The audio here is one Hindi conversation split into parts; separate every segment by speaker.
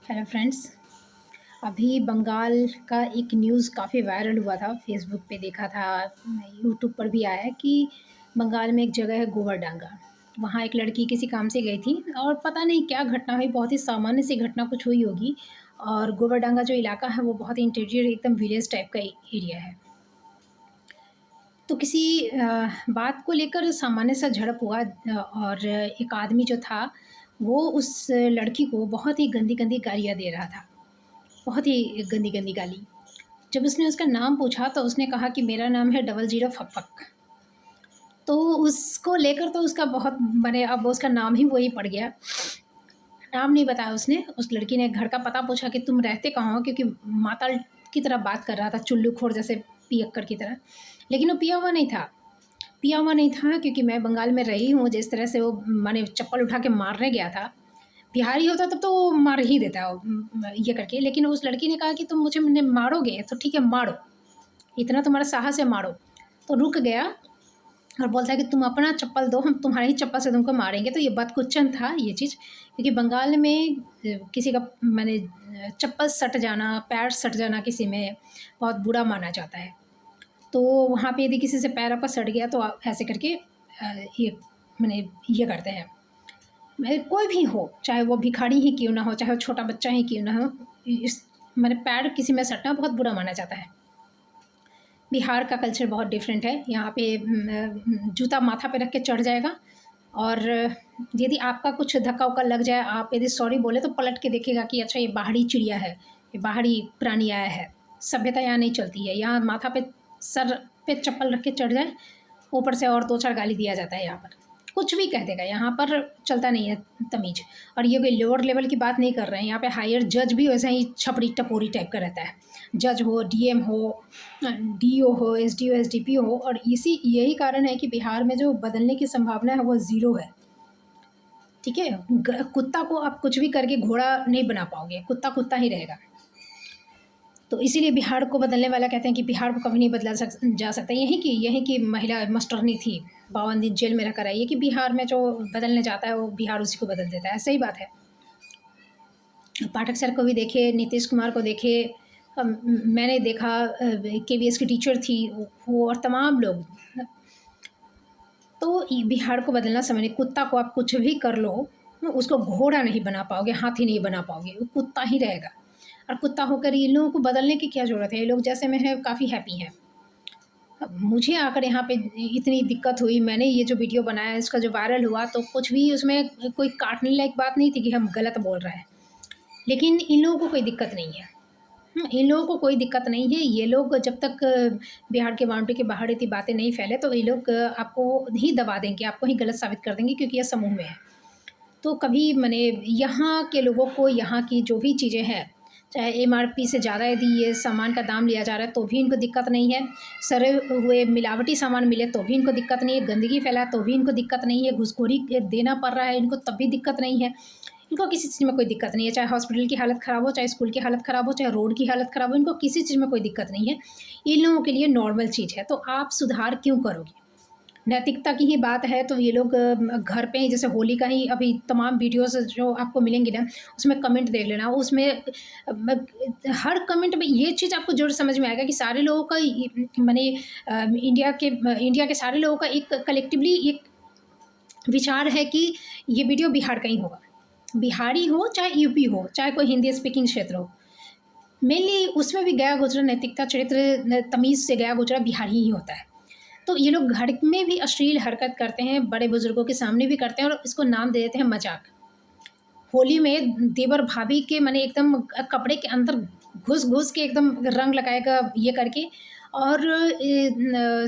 Speaker 1: Hello friends. अभी बंगाल का एक न्यूज़ काफ़ी वायरल हुआ था, फेसबुक पे देखा था, यूट्यूब पर भी आया है कि बंगाल में एक जगह है गोवरडांगा। वहाँ एक लड़की किसी काम से गई थी और पता नहीं क्या घटना हुई, बहुत ही सामान्य सी घटना कुछ हुई होगी। और गोवरडांगा जो इलाका है वो बहुत ही इंटीरियर एकदम विलेज टाइप का एरिया है। तो किसी बात को लेकर सामान्य सा झड़प हुआ और एक आदमी जो था वो उस लड़की को बहुत ही गंदी-गंदी गालियाँ दे रहा था। बहुत ही गंदी-गंदी गाली। जब उसने उसका नाम पूछा तो उसने कहा कि मेरा नाम है डबल ज़ीरो फक फक। तो उसको लेकर तो उसका बहुत माने अब उसका नाम ही वही पड़ गया। नाम नहीं बताया उसने, उस लड़की ने घर का पता पूछा कि तुम रहते कहाँ हो? क्योंकि माताल की तरह बात कर रहा था, चुल्लूखोर जैसे पियक्कड़ की तरह। लेकिन वो पिया हुआ नहीं था। पिया हुआ नहीं था क्योंकि मैं बंगाल में रही हूँ, जिस तरह से वो माने चप्पल उठा के मारने गया था। बिहारी होता तब तो वो मार ही देता ये करके, लेकिन उस लड़की ने कहा कि तुम मुझे मारोगे तो ठीक है मारो, इतना तुम्हारा साहस है मारो। तो रुक गया और बोलता है कि तुम अपना चप्पल दो, हम तुम्हारी ही चप्पल से तुमको मारेंगे। तो ये बदकुच्चन था ये चीज़, क्योंकि बंगाल में किसी का माने चप्पल सट जाना, पैर सट जाना किसी में बहुत बुरा माना जाता है। तो वहाँ पे यदि किसी से पैर आपका सट गया तो आप ऐसे करके ये माने ये करते हैं। कोई भी हो, चाहे वो भिखारी ही क्यों ना हो, चाहे वो छोटा बच्चा ही क्यों ना हो, इस माने पैर किसी में सटना बहुत बुरा माना जाता है। बिहार का कल्चर बहुत डिफरेंट है। यहाँ पे जूता माथा पे रख के चढ़ जाएगा और यदि आपका कुछ धक्का-वक्का लग जाए, आप यदि सॉरी बोले तो पलट के देखेगा कि अच्छा ये बाहरी चिड़िया है, ये बाहरी प्राणी आया है। सभ्यता यहाँ नहीं चलती है। यहाँ माथा पे सर पे चप्पल रख के चढ़ जाए, ऊपर से और 2-4 गाली दिया जाता है यहाँ पर। कुछ भी कह देगा, यहाँ पर चलता नहीं है तमीज़। और ये कोई लोअर लेवल की बात नहीं कर रहे हैं, यहाँ पे हायर जज भी वैसा ही छपरी टपोरी टाइप का रहता है। जज हो, डीएम हो, डीओ हो, एसडीओ, एसडीपीओ हो। और यही कारण है कि बिहार में जो बदलने की संभावना है वो ज़ीरो है। ठीक है? कुत्ता को आप कुछ भी करके घोड़ा नहीं बना पाओगे, कुत्ता कुत्ता ही रहेगा। तो इसीलिए बिहार को बदलने वाला कहते हैं कि बिहार को कभी नहीं बदला जा सकता। यहीं की महिला मास्टरनी थी, 52 दिन जेल में रहकर आई है कि बिहार में जो बदलने जाता है वो बिहार उसी को बदल देता है। सही बात है। पाठक सर को भी देखिए, नीतीश कुमार को देखिए, मैंने देखा, केवीएस की टीचर थी वो और तमाम लोग। तो बिहार को बदलना समय नहीं। कुत्ता को आप कुछ भी कर लो, उसको घोड़ा नहीं बना पाओगे, हाथी नहीं बना पाओगे, वो कुत्ता ही रहेगा। और कुत्ता होकर इन लोगों को बदलने की क्या ज़रूरत है? ये लोग जैसे में हैं काफ़ी हैप्पी हैं। अब मुझे आकर यहाँ पे इतनी दिक्कत हुई, मैंने ये जो वीडियो बनाया इसका जो वायरल हुआ तो कुछ भी उसमें कोई काटने लायक बात नहीं थी कि हम गलत बोल रहे हैं। लेकिन इन लोगों को कोई दिक्कत नहीं है। इन लोगों को कोई दिक्कत नहीं है। ये लोग जब तक बिहार के बाउंड्री के बाहर इतनी बातें नहीं फैले तो ये लोग आपको ही दबा देंगे, आपको ही गलत साबित कर देंगे क्योंकि ये समूह में है। तो कभी माने यहाँ के लोगों को यहाँ की जो भी चीज़ें हैं, चाहे एमआरपी से ज़्यादा यदि ये सामान का दाम लिया जा रहा है तो भी इनको दिक्कत नहीं है। सड़े हुए मिलावटी सामान मिले तो भी इनको दिक्कत नहीं है। गंदगी फैलाए तो भी इनको दिक्कत नहीं है। घूसखोरी देना पड़ रहा है इनको तब भी दिक्कत नहीं है। इनको किसी चीज़ में कोई दिक्कत नहीं है। चाहे हॉस्पिटल की हालत ख़राब हो, चाहे स्कूल की हालत ख़राब हो, चाहे रोड की हालत ख़राब हो, इनको किसी चीज़ में कोई दिक्कत नहीं है। इन लोगों के लिए नॉर्मल चीज़ है। तो आप सुधार क्यों करोगे? नैतिकता की ही बात है तो ये लोग घर पे ही जैसे होली का ही अभी तमाम वीडियोज़ जो आपको मिलेंगी ना, उसमें कमेंट देख लेना। उसमें हर कमेंट में ये चीज़ आपको ज़रूर समझ में आएगा कि सारे लोगों का माने इंडिया के सारे लोगों का एक कलेक्टिवली एक विचार है कि ये वीडियो बिहार का ही होगा। बिहारी हो, चाहे यूपी हो, चाहे कोई हिंदी स्पीकिंग क्षेत्र हो। मेनली उसमें भी गया गुजरा नैतिकता, चरित्र, तमीज़ से गया गुजरा बिहारी ही होता है। तो ये लोग घर में भी अश्लील हरकत करते हैं, बड़े-बुज़ुर्गों के सामने भी करते हैं और इसको नाम दे देते हैं मज़ाक। होली में देवर-भाभी के माने एकदम कपड़े के अंदर घुस-घुस के एकदम रंग लगाएगा ये करके। और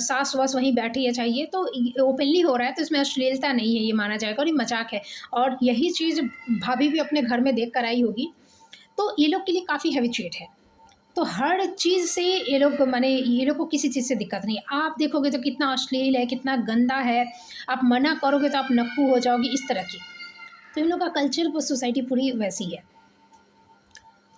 Speaker 1: सास-वास वहीं बैठी है चाहिए तो ओपनली हो रहा है तो इसमें अश्लीलता नहीं है ये माना जाएगा और ये मज़ाक है। और यही चीज़ भाभी भी अपने घर में देख कर आई होगी। तो ये लोग के लिए काफ़ी हैबिचुएट है। तो हर चीज़ से ये लोग को किसी चीज़ से दिक्कत नहीं है। आप देखोगे तो कितना अश्लील है, कितना गंदा है, आप मना करोगे तो आप नक्कू हो जाओगे, इस तरह की। तो इन लोग का कल्चर वो सोसाइटी पूरी वैसी है।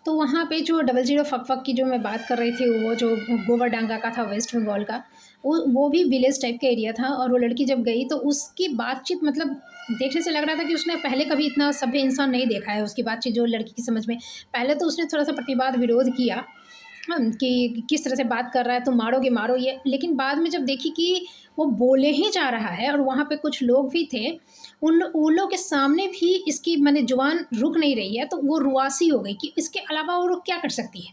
Speaker 1: तो वहाँ पे जो डबल ज़ीरो फक फक की जो मैं बात कर रही थी, वो जो गोवरडांगा का था वेस्ट बंगाल का, वो भी विलेज टाइप का एरिया था। और वो लड़की जब गई तो उसकी बातचीत मतलब देखने से लग रहा था कि उसने पहले कभी इतना सभ्य इंसान नहीं देखा है। उसकी बातचीत जो लड़की की समझ में, पहले तो उसने थोड़ा-सा प्रतिवाद विरोध किया, कि किस तरह से बात कर रहा है, तुम मारोगे मारो ये। लेकिन बाद में जब देखी कि वो बोले ही जा रहा है और वहाँ पे कुछ लोग भी थे, उन लोग के सामने भी इसकी माने जुबान रुक नहीं रही है, तो वो रुआसी हो गई कि इसके अलावा और वो क्या कर सकती है?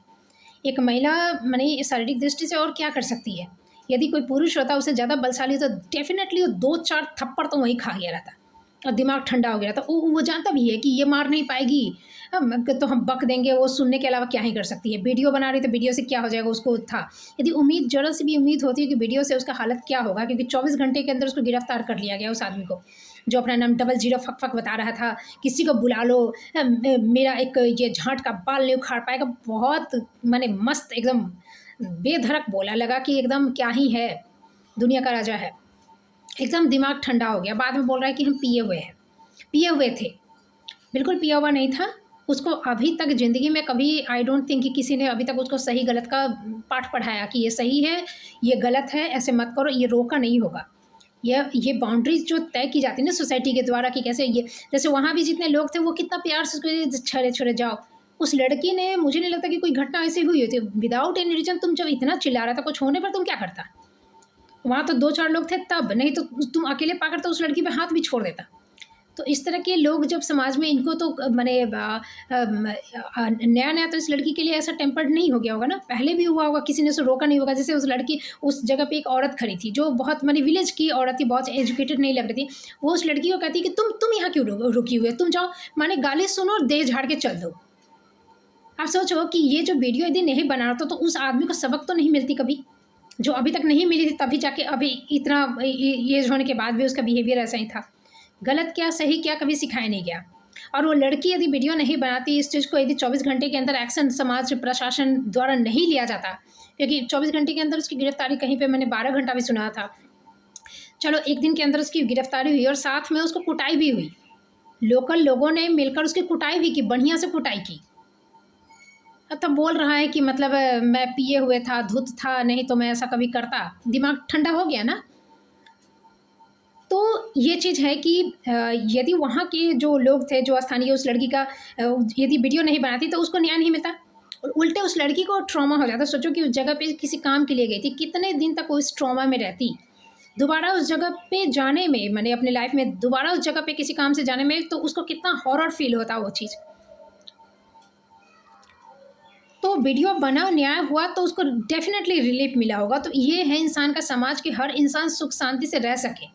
Speaker 1: एक महिला माने शारीरिक दृष्टि से और क्या कर सकती है? यदि कोई पुरुष होता उससे ज़्यादा बलशाली तो डेफ़िनेटली वो 2-4 थप्पड़ तो वहीं खा गया रहता और दिमाग ठंडा हो गया रहता। वो जानता भी है कि ये मार नहीं पाएगी, तो हम बक देंगे, वो सुनने के अलावा क्या ही कर सकती है। वीडियो बना रही तो वीडियो से क्या हो जाएगा उसको था। यदि उम्मीद ज़रा सी भी उम्मीद होती है कि वीडियो से उसका हालत क्या होगा, क्योंकि 24 घंटे के अंदर उसको गिरफ्तार कर लिया गया उस आदमी को, जो अपना नाम 00 फक फक बता रहा था, किसी को बुला लो, मेरा एक ये झाँट का बाल नहीं उखाड़ पाएगा। बहुत माने मस्त एकदम बेधड़क बोला, लगा कि एकदम क्या ही है, दुनिया का राजा है। एकदम दिमाग ठंडा हो गया। बाद में बोल रहा है कि हम पिए हुए हैं। पिए हुए थे, बिल्कुल पिया हुआ नहीं था। उसको अभी तक ज़िंदगी में कभी आई डोंट थिंक कि किसी ने अभी तक उसको सही गलत का पाठ पढ़ाया कि ये सही है, ये गलत है, ऐसे मत करो, ये रोका नहीं होगा। ये बाउंड्रीज़ जो तय की जाती है ना सोसाइटी के द्वारा कि कैसे ये, जैसे वहाँ भी जितने लोग थे वो कितना प्यार से उसको छड़े जाओ। उस लड़की ने, मुझे नहीं लगता कि कोई घटना ऐसी हुई होती, विदाउट एनी रीज़न तुम जब इतना चिल्ला रहा था, कुछ होने पर तुम क्या करता? वहाँ तो 2-4 लोग थे तब, नहीं तो तुम अकेले पाकर तो उस लड़की पे हाथ भी छोड़ देता। तो इस तरह के लोग जब समाज में, इनको तो माने नया-नया तो इस लड़की के लिए ऐसा टेम्पर्ड नहीं हो गया होगा ना, पहले भी हुआ होगा, किसी ने उसे रोका नहीं होगा। जैसे उस लड़की, उस जगह पे एक औरत खड़ी थी जो बहुत माने विलेज की औरत थी, बहुत एजुकेटेड नहीं लग रही थी। वो उस लड़की को कहती कि तुम यहाँ क्यों रुकी हुई है? तुम जाओ, माने गाली सुनो और देह झाड़ के चल दो। आप सोचो कि ये जो वीडियो यदि नहीं बना रहा तो उस आदमी को सबक तो नहीं मिलती कभी, जो अभी तक नहीं मिली थी, तभी जाके अभी इतना एज होने के बाद भी उसका बिहेवियर ऐसा ही था। गलत क्या सही क्या कभी सिखाया नहीं गया। और वो लड़की यदि वीडियो नहीं बनाती, इस चीज़ को यदि 24 घंटे के अंदर एक्शन समाज प्रशासन द्वारा नहीं लिया जाता, क्योंकि 24 घंटे के अंदर उसकी गिरफ्तारी, कहीं पे मैंने 12 घंटा भी सुना था। चलो एक दिन के अंदर उसकी गिरफ्तारी हुई और साथ में उसको कुटाई भी हुई। लोकल लोगों ने मिलकर उसकी कुटाई भी की, बढ़िया से कुटाई की। तब बोल रहा है कि मतलब मैं पिए हुए था, धुत था, नहीं तो मैं ऐसा कभी करता। दिमाग ठंडा हो गया ना। तो ये चीज़ है कि यदि वहाँ के जो लोग थे, जो स्थानीय, उस लड़की का यदि वीडियो नहीं बनाती तो उसको न्याय नहीं मिलता और उल्टे उस लड़की को ट्रॉमा हो जाता। सोचो कि उस जगह पे किसी काम के लिए गई थी, कितने दिन तक वो इस ट्रॉमा में रहती। दोबारा उस जगह पे जाने में, मैंने अपने लाइफ में दोबारा उस जगह पे किसी काम से जाने में, तो उसको कितना हॉरर फील होता वो चीज़। तो वीडियो बना, न्याय हुआ तो उसको डेफ़िनेटली रिलीफ़ मिला होगा। तो ये है इंसान का समाज कि हर इंसान सुख शांति से रह सके।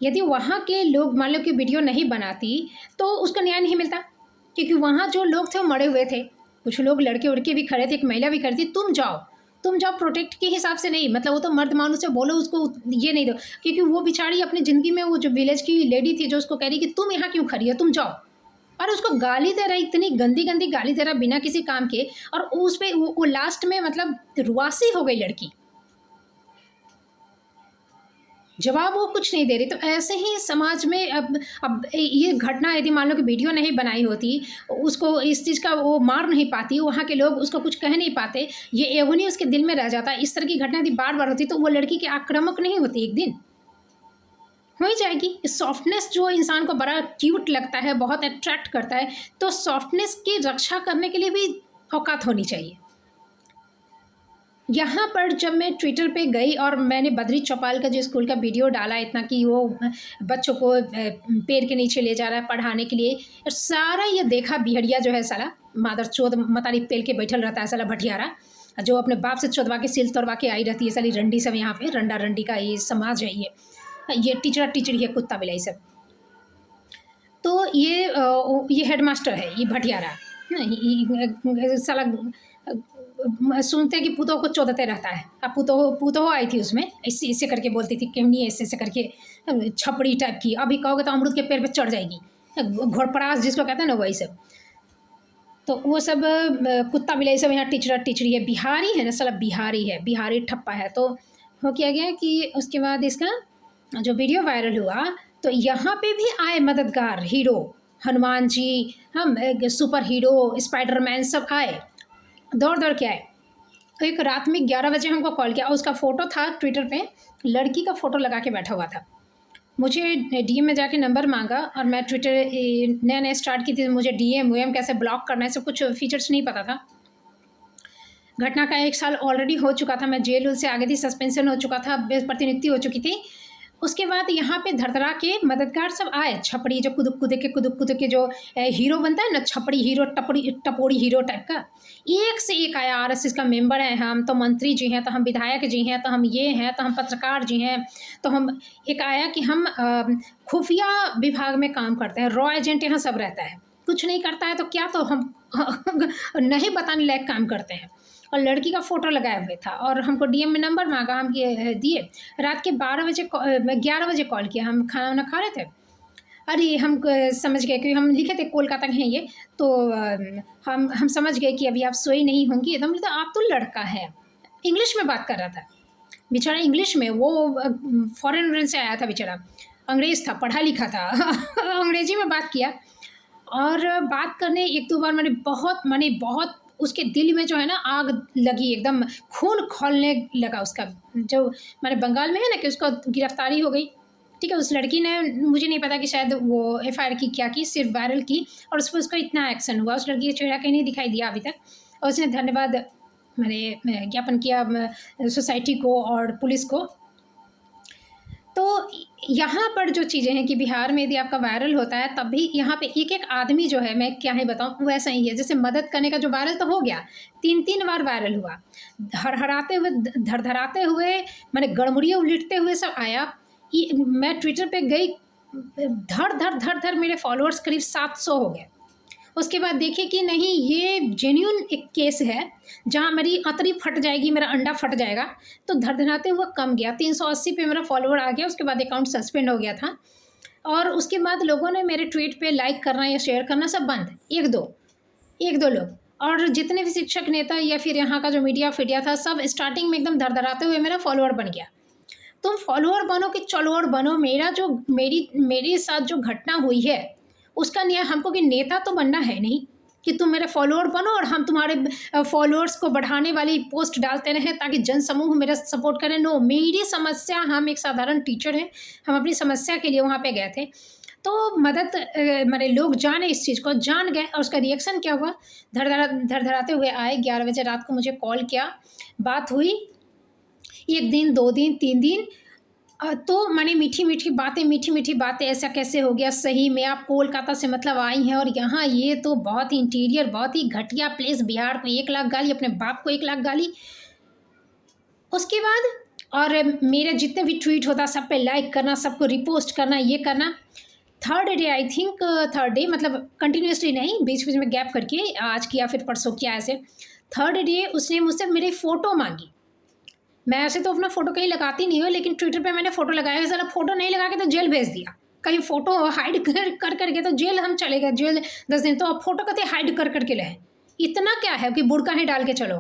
Speaker 1: यदि वहाँ के लोग मान लो कि वीडियो नहीं बनाती तो उसको न्याय नहीं मिलता, क्योंकि वहाँ जो लोग थे वो मरे हुए थे। कुछ लोग लड़के-वड़के भी खड़े थे, एक महिला भी खड़ी थी, तुम जाओ प्रोटेक्ट के हिसाब से नहीं, मतलब वो तो मर्द मानुस है, बोलो उसको ये नहीं दो, क्योंकि वो बेचारी अपनी ज़िंदगी में, वो जो विलेज की लेडी थी जो उसको कह रही कि तुम यहाँ क्यों खड़ी हो, तुम जाओ। और उसको गाली दे रहा, इतनी गंदी-गंदी गाली दे रहा बिना किसी काम के, और उस पे वो लास्ट में मतलब रुआसी हो गई लड़की। जवाब वो कुछ नहीं दे रही। तो ऐसे ही समाज में अब ये घटना यदि मान लो कि वीडियो नहीं बनाई होती, उसको इस चीज़ का वो मार नहीं पाती, वहाँ के लोग उसको कुछ कह नहीं पाते, ये एगोनी उसके दिल में रह जाता। इस तरह की घटना यदि बार-बार होती तो वो लड़की की आक्रामक नहीं होती, एक दिन हो ही जाएगी। सॉफ्टनेस जो इंसान को बड़ा क्यूट लगता है, बहुत अट्रैक्ट करता है, तो सॉफ्टनेस की रक्षा करने के लिए भी औकात होनी चाहिए। यहाँ पर जब मैं ट्विटर पे गई और मैंने बद्री चौपाल का जो स्कूल का वीडियो डाला, इतना कि वो बच्चों को पेड़ के नीचे ले जा रहा है पढ़ाने के लिए, सारा ये देखा बिहड़िया जो है साला मादरचोद मतारी पेल के बैठल रहता है साला भटियारा, जो अपने बाप से चोदवा के सिल तोड़वा के आई रहती है साली रंडी सब। यहाँ पे रंडा रंडी का ये समाज है, ये टीचरा टीचड़ी है, कुत्ता बिलाई सब। तो ये हेडमास्टर है, ये भटियारा साला सुनते कि पुतोह को चोदते रहता है। अब पुतोह आई थी उसमें, ऐसे ऐसे करके बोलती थी, क्यों नहीं ऐसे ऐसे करके छपड़ी टाइप की। अभी कहोगे तो अमरूद के पेड़ पे चढ़ जाएगी, घोड़पड़ास जिसको कहते हैं ना, वही सब। तो वो सब कुत्ता बिलाई सब यहाँ टीचरा टीचड़ी है। बिहारी है ना साला, बिहारी है, बिहारी ठप्पा है। तो हो क्या गया कि उसके बाद इसका जो वीडियो वायरल हुआ, तो यहाँ पे भी आए मददगार हीरो, हनुमान जी, हम सुपर हीरो, स्पाइडरमैन सब आए, दौड़ दौड़ के आए। तो एक रात में 11 बजे हमको कॉल किया, और उसका फ़ोटो था ट्विटर पे, लड़की का फ़ोटो लगा के बैठा हुआ था। मुझे डीएम में जाके नंबर मांगा और मैं ट्विटर नया नया स्टार्ट की थी, तो मुझे डीएम वीएम कैसे ब्लॉक करना है सब कुछ फीचर्स नहीं पता था। घटना का 1 साल ऑलरेडी हो चुका था, मैं जेल से आ गई थी, सस्पेंशन हो चुका था, प्रतिनियुक्ति हो चुकी थी। उसके बाद यहाँ पे धड़धड़ा के मददगार सब आए, छपड़ी जो कुदुक के जो हीरो बनता है ना, छपड़ी हीरो, टपोरी हीरो टाइप का, एक से एक आया। आरएसएस का मेंबर हैं हम, तो मंत्री जी हैं, तो हम विधायक जी हैं, तो हम ये हैं, तो हम पत्रकार जी हैं, तो हम एक आया कि हम खुफिया विभाग में काम करते हैं, रॉ एजेंट यहाँ सब रहता है, कुछ नहीं करता है तो क्या, तो हम नहीं बताने लायक काम करते हैं। और लड़की का फ़ोटो लगाया हुआ था और हमको डीएम में नंबर मांगा, हम ये दिए। रात के 11 बजे कॉल किया, हम खाना वाना खा रहे थे। अरे हम समझ गए, क्योंकि हम लिखे थे कोलकाता के हैं ये, तो हम समझ गए कि अभी आप सोई नहीं होंगी। तो हम बोले आप तो लड़का है, इंग्लिश में बात कर रहा था बेचारा, इंग्लिश में, वो फॉरेन से आया था बेचारा, अंग्रेज़ था, पढ़ा लिखा था अंग्रेजी में बात किया। और बात करने 1-2 बार मैंने बहुत उसके दिल में जो है ना आग लगी, एकदम खून खौलने लगा उसका। जो मैंने बंगाल में है ना कि उसको गिरफ्तारी हो गई, ठीक है। उस लड़की ने, मुझे नहीं पता कि शायद वो एफआईआर की क्या की, सिर्फ वायरल की, और उस पर उसका इतना एक्शन हुआ। उस लड़की का चेहरा कहीं नहीं दिखाई दिया अभी तक, और उसने धन्यवाद मैंने ज्ञापन किया सोसाइटी को और पुलिस को। तो यहाँ पर जो चीज़ें हैं कि बिहार में यदि आपका वायरल होता है तब भी यहाँ पे एक एक आदमी जो है, मैं क्या ही बताऊँ, वैसा ही है। जैसे मदद करने का जो वायरल तो हो गया, 3-3 बार वायरल हुआ, धड़धड़ाते हुए मैंने गड़मुड़ियाँ उलटते हुए सब आया। मैं ट्विटर पे गई, धड़ मेरे फॉलोअर्स करीब 700 हो गए। उसके बाद देखिए कि नहीं, ये जेन्युइन एक केस है जहाँ मेरी अतरी फट जाएगी, मेरा अंडा फट जाएगा, तो धड़धड़ाते हुआ कम गया, 380 पे मेरा फॉलोअर आ गया। उसके बाद अकाउंट सस्पेंड हो गया था, और उसके बाद लोगों ने मेरे ट्वीट पे लाइक करना या शेयर करना सब बंद, एक दो लोग। और जितने भी शिक्षक नेता या फिर यहाँ का जो मीडिया फीडिया था, सब स्टार्टिंग में एकदम धड़धड़ाते हुए मेरा फॉलोअर बन गया। तुम फॉलोअर बनो कि चलोअर बनो, मेरे साथ जो घटना हुई है उसका न्याय हमको, कि नेता तो बनना है नहीं कि तुम मेरे फॉलोअर बनो और हम तुम्हारे फॉलोअर्स को बढ़ाने वाली पोस्ट डालते रहें ताकि जन समूह मेरा सपोर्ट करें। नो, मेरी समस्या, हम एक साधारण टीचर हैं, हम अपनी समस्या के लिए वहाँ पे गए थे, तो मदद मेरे लोग जाने, इस चीज़ को जान गए। और उसका रिएक्शन क्या हुआ, धड़धड़ाते हुए आए, 11 बजे रात को मुझे कॉल किया, बात हुई, 1 दिन 2 दिन 3 दिन, तो मैंने मीठी मीठी बातें, ऐसा कैसे हो गया, सही में आप कोलकाता से मतलब आई हैं और यहाँ ये तो बहुत ही इंटीरियर, बहुत ही घटिया प्लेस, बिहार को 1 लाख गाली, अपने बाप को 1 लाख गाली। उसके बाद और मेरे जितने भी ट्वीट होता सब पे लाइक करना, सबको रिपोस्ट करना, ये करना। Third day, I think third day, मतलब कंटिन्यूसली नहीं, बीच बीच में गैप करके, आज किया फिर परसों किया, ऐसे थर्ड डे उसने मुझसे मेरी फ़ोटो मांगी। मैं ऐसे तो अपना फ़ोटो कहीं लगाती नहीं हूँ, लेकिन ट्विटर पे मैंने फ़ोटो लगाया, साला फ़ोटो नहीं लगा के तो जेल भेज दिया। कहीं फ़ोटो हाइड कर करके तो जेल हम चले गए, जेल 10 दिन। तो अब फ़ोटो कहते हाइड कर करके ले, इतना क्या है कि बुर्का ही डाल के चलो।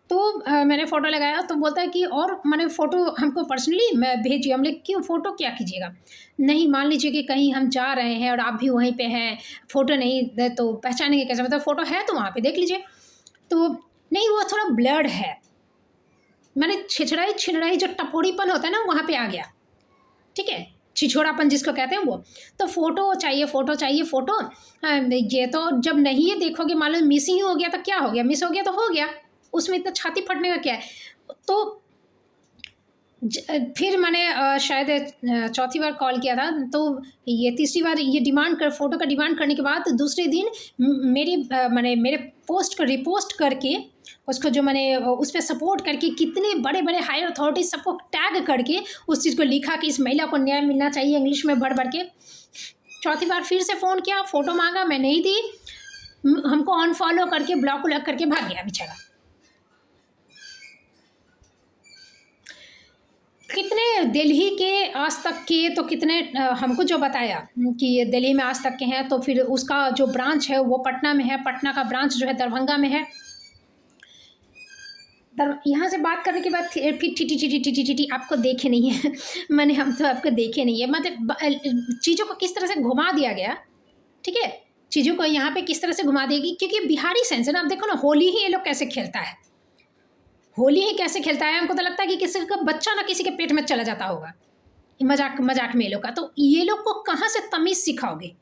Speaker 1: तो मैंने फ़ोटो लगाया, तो बोलता है कि और मैंने फ़ोटो हमको पर्सनली मैं भेजी। हमने क्यों, फ़ोटो क्या कीजिएगा, नहीं मान लीजिए कि कहीं हम जा रहे हैं और आप भी वहीं पे हैं, फ़ोटो नहीं दे तो पहचानेंगे कैसे, मतलब फ़ोटो है तो वहाँ पे देख लीजिए। तो नहीं, वो थोड़ा ब्लर्ड है, मैंने छिछड़ाई जो टपोरीपन होता है ना, वहाँ पे आ गया, ठीक है, छिछोड़ापन जिसको कहते हैं वो। तो फ़ोटो चाहिए फ़ोटो। ये तो जब नहीं ये देखोगे, मान लो मिस ही हो गया तो क्या हो गया, मिस हो गया तो हो गया, उसमें इतना छाती फटने का क्या है। तो फिर मैंने शायद चौथी बार कॉल किया था, तो ये तीसरी बार ये फ़ोटो का डिमांड करने के बाद दूसरे दिन मेरे पोस्ट को रिपोस्ट करके, उसको जो मैंने उस पर सपोर्ट करके, कितने बड़े बड़े हायर अथॉरिटीज सबको टैग करके उस चीज़ को लिखा कि इस महिला को न्याय मिलना चाहिए, इंग्लिश में बढ़ के। चौथी बार फिर से फ़ोन किया, फ़ोटो मांगा, मैं नहीं दी, हमको अनफॉलो करके ब्लॉक उलॉक करके भाग गया बेचारा। कितने दिल्ली के आज तक के, तो कितने हमको जो बताया कि ये दिल्ली में आज तक के हैं, तो फिर उसका जो ब्रांच है वो पटना में है, पटना का ब्रांच जो है दरभंगा में है। यहाँ से बात करने के बाद फिर टी आपको देखे नहीं है मैंने, हम तो आपको देखे नहीं है, मतलब चीज़ों को किस तरह से घुमा दिया गया, ठीक है, चीज़ों को यहाँ पे किस तरह से घुमा देगी, क्योंकि बिहारी सेंस है ना। आप देखो ना, होली ही ये लोग कैसे खेलता है, होली ही कैसे खेलता है, हमको तो लगता है कि किसी का बच्चा ना किसी के पेट में चला जाता होगा, मजाक मजाक में ये लोग का। तो ये लोग को कहाँ से तमीज़ सिखाओगे?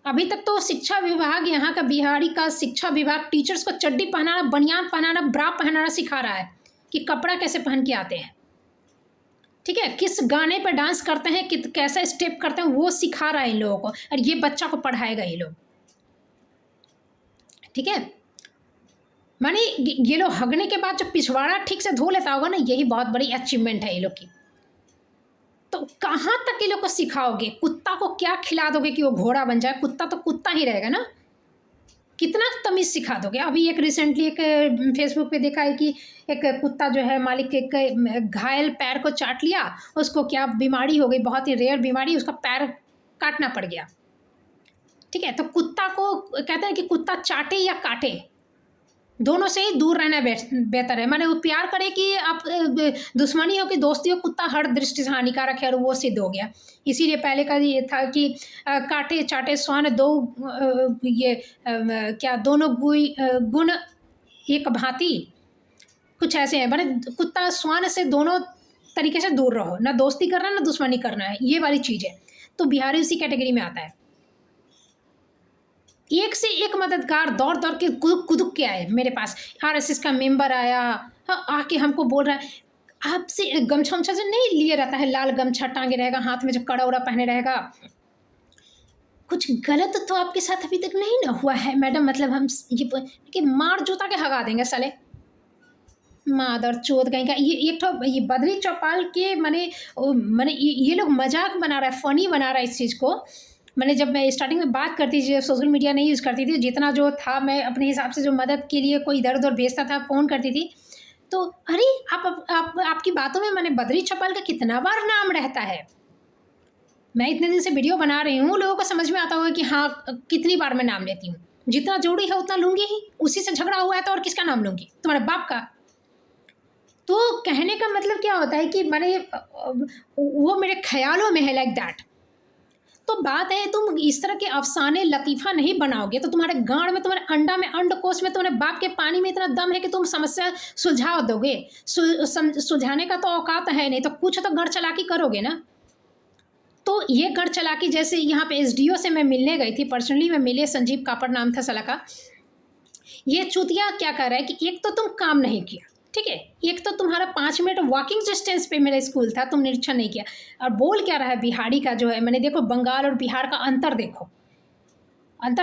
Speaker 1: अभी तक तो शिक्षा विभाग, यहाँ का बिहारी का शिक्षा विभाग टीचर्स को चड्डी पहनाना, बनियान पहनाना, ब्रा पहनाना सिखा रहा है कि कपड़ा कैसे पहन के आते हैं, ठीक है, किस गाने पर डांस करते हैं, कैसा स्टेप करते हैं, वो सिखा रहा है इन लोगों को, और ये बच्चा को पढ़ाएगा ये लोग, ठीक है। माने ये लोग हगने के बाद जब पिछवाड़ा ठीक से धो लेता होगा ना, यही बहुत बड़ी अचीवमेंट है ये लोग की। तो कहाँ तक ये लोग को सिखाओगे? कुत्ता को क्या खिला दोगे कि वो घोड़ा बन जाए? कुत्ता तो कुत्ता ही रहेगा ना। कितना तमीज़ सिखा दोगे? अभी एक रिसेंटली एक फेसबुक पे देखा है कि एक कुत्ता जो है मालिक के घायल पैर को चाट लिया, उसको क्या बीमारी हो गई, बहुत ही रेयर बीमारी, उसका पैर काटना पड़ गया, ठीक है। तो कुत्ता को कहते हैं कि कुत्ता चाटे या काटे, दोनों से ही दूर रहना बेहतर है। माने वो प्यार करे कि आप दुश्मनी हो कि दोस्ती हो, कुत्ता हर दृष्टि से हानिकारक है और वो सिद्ध हो गया। इसीलिए पहले का ये था कि काटे चाटे स्वान दो, क्या दोनों गुण एक भांति, कुछ ऐसे हैं। माने कुत्ता स्वान से दोनों तरीके से दूर रहो, ना दोस्ती करना ना दुश्मनी करना है, ये वाली चीज़ है। तो बिहारी उसी कैटेगरी में आता है। एक से एक मददगार दौड़ दौड़ के कुदुक के आए मेरे पास। आरएसएस का मेंबर आया, हाँ, आके हमको बोल रहा है, आपसे गमछा उमछा से नहीं लिए रहता है, लाल गमछा टांगे रहेगा, हाथ में जो कड़ा उड़ा पहने रहेगा। कुछ गलत तो आपके साथ अभी तक नहीं ना हुआ है मैडम? मतलब हम ये कि मार जूता के हगा देंगे साले, मादर चोद कहीं का। ये एक तो ये बद्री चौपाल के माने ये लोग मजाक बना रहा है, फनी बना रहा है इस चीज़ को। मैंने जब मैं स्टार्टिंग में बात करती थी, सोशल मीडिया नहीं यूज़ करती थी, जितना जो था मैं अपने हिसाब से जो मदद के लिए कोई इधर उधर भेजता था, फ़ोन करती थी, तो अरे आपकी बातों में मैंने बद्री चौपाल का कितना बार नाम रहता है। मैं इतने दिन से वीडियो बना रही हूँ, लोगों को समझ में आता होगा कि हाँ कितनी बार मैं नाम लेती हूँ। जितना जोड़ी है उतना लूँगी ही, उसी से झगड़ा हुआ है तो और किसका नाम लूँगी? तुम्हारे बाप का। तो कहने का मतलब क्या होता है कि मैंने वो मेरे ख्यालों में है, लाइक दैट। तो बात है, तुम इस तरह के अफसाने लतीफ़ा नहीं बनाओगे तो तुम्हारे गांड में, तुम्हारे अंडा में, अंडकोश में, तुम्हारे बाप के पानी में इतना दम है कि तुम समस्या सुलझा दोगे। सुलझाने का तो औकात है नहीं, तो कुछ तो गढ़ चलाकी करोगे ना। तो ये गढ़ चलाकी, जैसे यहाँ पे एसडीओ से मैं मिलने गई थी, पर्सनली मैं मिले, संजीव कापड़ नाम था साला का। ये चूतिया क्या कर रहा है कि एक तो तुम काम नहीं किया, ठीक है, एक तो तुम्हारा 5 मिनट वॉकिंग डिस्टेंस पे मेरा स्कूल था, तुम निरीक्षण नहीं किया। और बोल क्या रहा है बिहारी का जो है, मैंने देखो बंगाल और बिहार का अंतर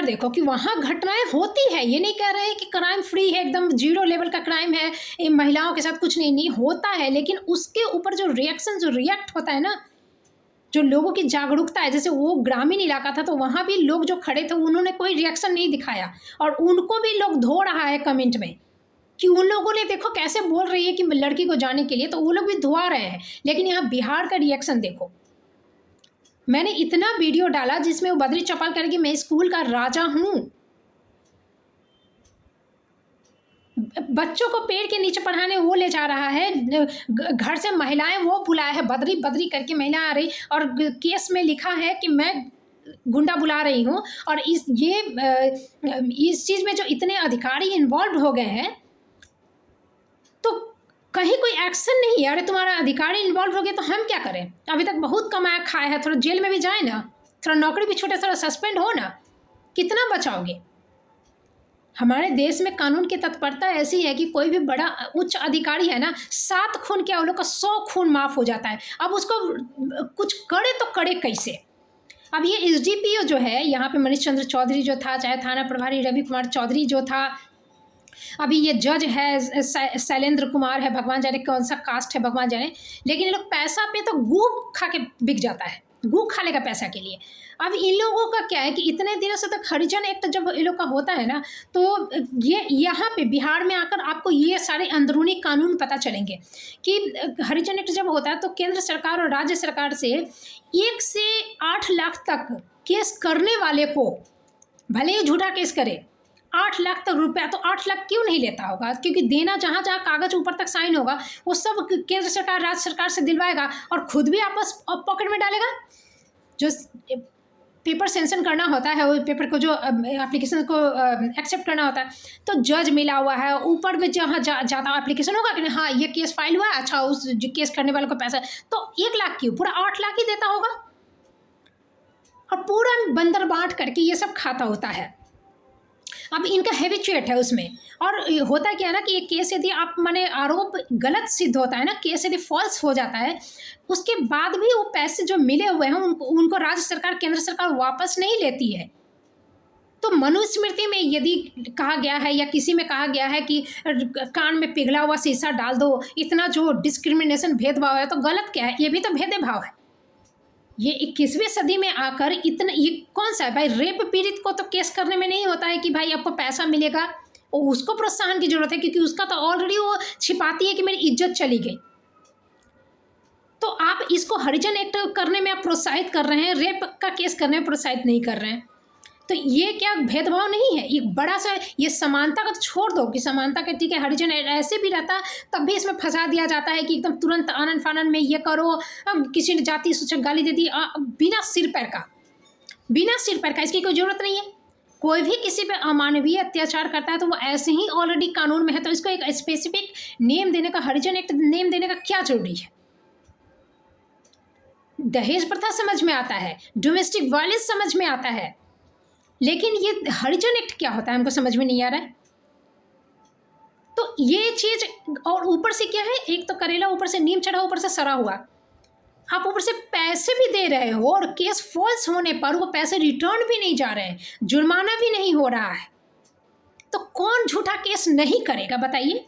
Speaker 1: देखो कि वहाँ घटनाएं होती है। ये नहीं कह रहे हैं कि क्राइम फ्री है, एकदम जीरो लेवल का क्राइम है, महिलाओं के साथ कुछ नहीं होता है, लेकिन उसके ऊपर जो रिएक्शन, जो रिएक्ट होता है ना, जो लोगों की जागरूकता है। जैसे वो ग्रामीण इलाका था तो वहाँ भी लोग जो खड़े थे उन्होंने कोई रिएक्शन नहीं दिखाया, और उनको भी लोग धो रहा है कमेंट में कि उन लोगों ने देखो कैसे बोल रही है कि लड़की को जाने के लिए, तो वो लोग भी धुआ रहे हैं। लेकिन यहाँ बिहार का रिएक्शन देखो। मैंने इतना वीडियो डाला जिसमें वो बद्री चौपाल करेगी मैं स्कूल का राजा हूँ, बच्चों को पेड़ के नीचे पढ़ाने वो ले जा रहा है, घर से महिलाएं वो बुलाया है, बद्री बद्री करके महिला आ रही, और केस में लिखा है कि मैं गुंडा बुला रही हूँ। और इस चीज़ में जो इतने अधिकारी इन्वॉल्व हो गए हैं, तो कहीं कोई एक्शन नहीं है। अरे तुम्हारा अधिकारी इन्वॉल्व हो गए तो हम क्या करें? अभी तक बहुत कमाया खाया है, थोड़ा जेल में भी जाए ना, थोड़ा नौकरी भी छूटे, थोड़ा सस्पेंड हो ना, कितना बचाओगे? हमारे देश में कानून की तत्परता ऐसी है कि कोई भी बड़ा उच्च अधिकारी है ना, 7 खून क्या, उन लोग का 100 खून माफ़ हो जाता है। अब उसको कुछ करे तो करे कैसे? अब ये एसडीपीओ जो है यहाँ पे, मनीष चंद्र चौधरी जो था, चाहे थाना प्रभारी रवि कुमार चौधरी जो था, अभी ये जज है शैलेंद्र कुमार है, भगवान जाने कौन सा कास्ट है भगवान जाने, लेकिन ये लोग पैसा पे तो गू खा के बिक जाता है, गू खा लेगा पैसा के लिए। अब इन लोगों का क्या है कि इतने दिनों से तक हरिजन एक्ट जब इन लोग का होता है ना, तो ये यहाँ पे बिहार में आकर आपको ये सारे अंदरूनी कानून पता चलेंगे कि हरिजन एक्ट जब होता है तो केंद्र सरकार और राज्य सरकार से 1 से 8 लाख तक केस करने वाले को, भले ही झूठा केस करे, 8 लाख तक रुपया, तो 8 लाख क्यों नहीं लेता होगा? क्योंकि देना जहाँ जहाँ कागज ऊपर तक साइन होगा वो सब केंद्र सरकार राज्य सरकार से दिलवाएगा और खुद भी आपस पॉकेट में डालेगा। जो पेपर सेंशन करना होता है, वो पेपर को जो एप्लीकेशन को एक्सेप्ट करना होता है, तो जज मिला हुआ है ऊपर में, जहाँ ज़्यादा एप्लीकेशन होगा कि हाँ ये केस फाइल हुआ है, अच्छा उस जो केस करने वाले को पैसा, तो 1 लाख क्यों, पूरा 8 लाख ही देता होगा, और पूरा बंदर बांट करके ये सब खाता होता है। अब इनका हैबिचुएट है उसमें। और होता क्या है ना कि ये केस यदि आप माने आरोप गलत सिद्ध होता है ना, केस यदि फॉल्स हो जाता है, उसके बाद भी वो पैसे जो मिले हुए हैं उनको राज्य सरकार, केंद्र सरकार वापस नहीं लेती है। तो मनुस्मृति में यदि कहा गया है या किसी में कहा गया है कि कान में पिघला हुआ शीशा डाल दो, इतना जो डिस्क्रिमिनेशन भेदभाव है, तो गलत क्या है, ये भी तो भेदभाव है। ये 21वीं सदी में आकर इतना, ये कौन सा है भाई, रेप पीड़ित को तो केस करने में नहीं होता है कि भाई आपको पैसा मिलेगा, उसको प्रोत्साहन की जरूरत है, क्योंकि उसका तो ऑलरेडी वो छिपाती है कि मेरी इज्जत चली गई। तो आप इसको हरिजन एक्ट करने में आप प्रोत्साहित कर रहे हैं, रेप का केस करने में प्रोत्साहित नहीं कर रहे हैं। तो ये क्या भेदभाव नहीं है, ये बड़ा सा, ये समानता का तो छोड़ दो कि समानता के, ठीक है हरिजन ऐसे भी रहता, तब भी इसमें फंसा दिया जाता है कि एकदम तुरंत आनन फानन में ये करो, किसी ने जाति सूचक गाली दे दी, बिना सिर पैर का, इसकी कोई ज़रूरत नहीं है। कोई भी किसी पे अमानवीय अत्याचार करता है तो वो ऐसे ही ऑलरेडी कानून में है, तो इसको एक स्पेसिफिक नेम देने का, हरिजन एक्ट नेम देने का क्या जरूरी है। दहेज प्रथा समझ में आता है, डोमेस्टिक वायलेंस समझ में आता है, लेकिन ये हरिजन एक्ट क्या होता है हमको समझ में नहीं आ रहा है। तो ये चीज, और ऊपर से क्या है, एक तो करेला ऊपर से नीम चढ़ा, ऊपर से सड़ा हुआ, आप ऊपर से पैसे भी दे रहे हो, और केस फॉल्स होने पर वो पैसे रिटर्न भी नहीं जा रहे हैं, जुर्माना भी नहीं हो रहा है, तो कौन झूठा केस नहीं करेगा बताइए।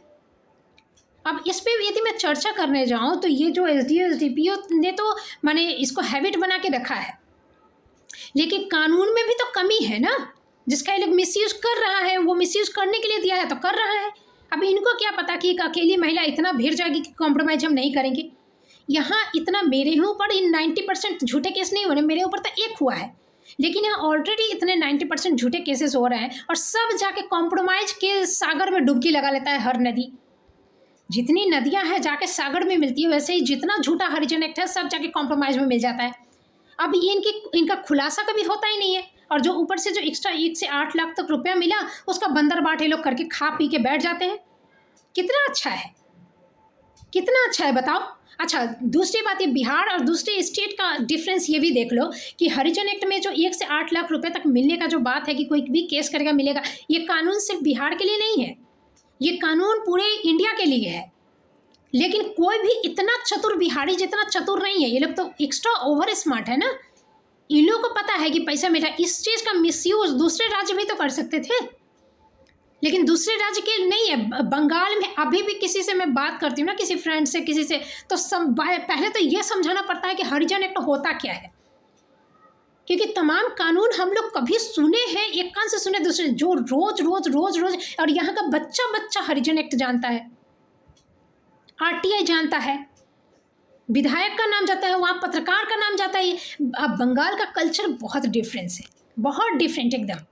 Speaker 1: अब इस पे यदि मैं चर्चा करने जाऊं तो ये जो एसडीओ एसडीपीओ ने तो माने इसको हैबिट बना के रखा है, लेकिन कानून में भी तो कमी है ना, जिसका ये लोग मिसयूज कर रहा है, वो मिसयूज करने के लिए दिया है तो कर रहा है। अब इनको क्या पता कि एक अकेली महिला इतना भिड़ जाएगी कि कॉम्प्रोमाइज हम नहीं करेंगे। यहाँ इतना मेरे ही ऊपर इन 90% झूठे केस नहीं हो रहे, मेरे ऊपर तो एक हुआ है, लेकिन यहाँ ऑलरेडी इतने 90% झूठे केसेस हो रहे हैं, और सब जाके कॉम्प्रोमाइज के सागर में डुबकी लगा लेता है हर नदी। जितनी नदियाँ हैं जाके सागर में मिलती है, वैसे ही जितना झूठा हरिजन एक्ट है सब जाके कॉम्प्रोमाइज में मिल जाता है। अब ये इनका खुलासा कभी होता ही नहीं है, और जो ऊपर से जो एक्स्ट्रा 1 से 8 लाख तक रुपया मिला, उसका बंदर बांटे लोग करके खा पी के बैठ जाते हैं। कितना अच्छा है, कितना अच्छा है बताओ। अच्छा, दूसरी बात, ये बिहार और दूसरे स्टेट का डिफरेंस ये भी देख लो कि हरिजन एक्ट में जो 1 से 8 लाख रुपए तक मिलने का जो बात है कि कोई भी केस करेगा मिलेगा, ये कानून सिर्फ बिहार के लिए नहीं है, ये कानून पूरे इंडिया के लिए है। लेकिन कोई भी इतना चतुर बिहारी जितना चतुर नहीं है, ये लोग तो एक्स्ट्रा ओवर स्मार्ट है ना, इन लोगों को पता है कि पैसा मिला, इस चीज़ का मिसयूज दूसरे राज्य भी तो कर सकते थे, लेकिन दूसरे राज्य के नहीं है। बंगाल में अभी भी किसी से मैं बात करती हूँ ना, किसी फ्रेंड से, किसी से, तो पहले तो ये समझाना पड़ता है कि हरिजन एक्ट होता क्या है, क्योंकि तमाम कानून हम लोग कभी सुने हैं, एक कान से सुने दूसरे, जो रोज रोज रोज रोज, और यहाँ का बच्चा बच्चा हरिजन एक्ट जानता है, आरटीआई जानता है, विधायक का नाम जाता है, वहाँ पत्रकार का नाम जाता है। अब बंगाल का कल्चर बहुत डिफरेंस है, बहुत डिफरेंट एकदम।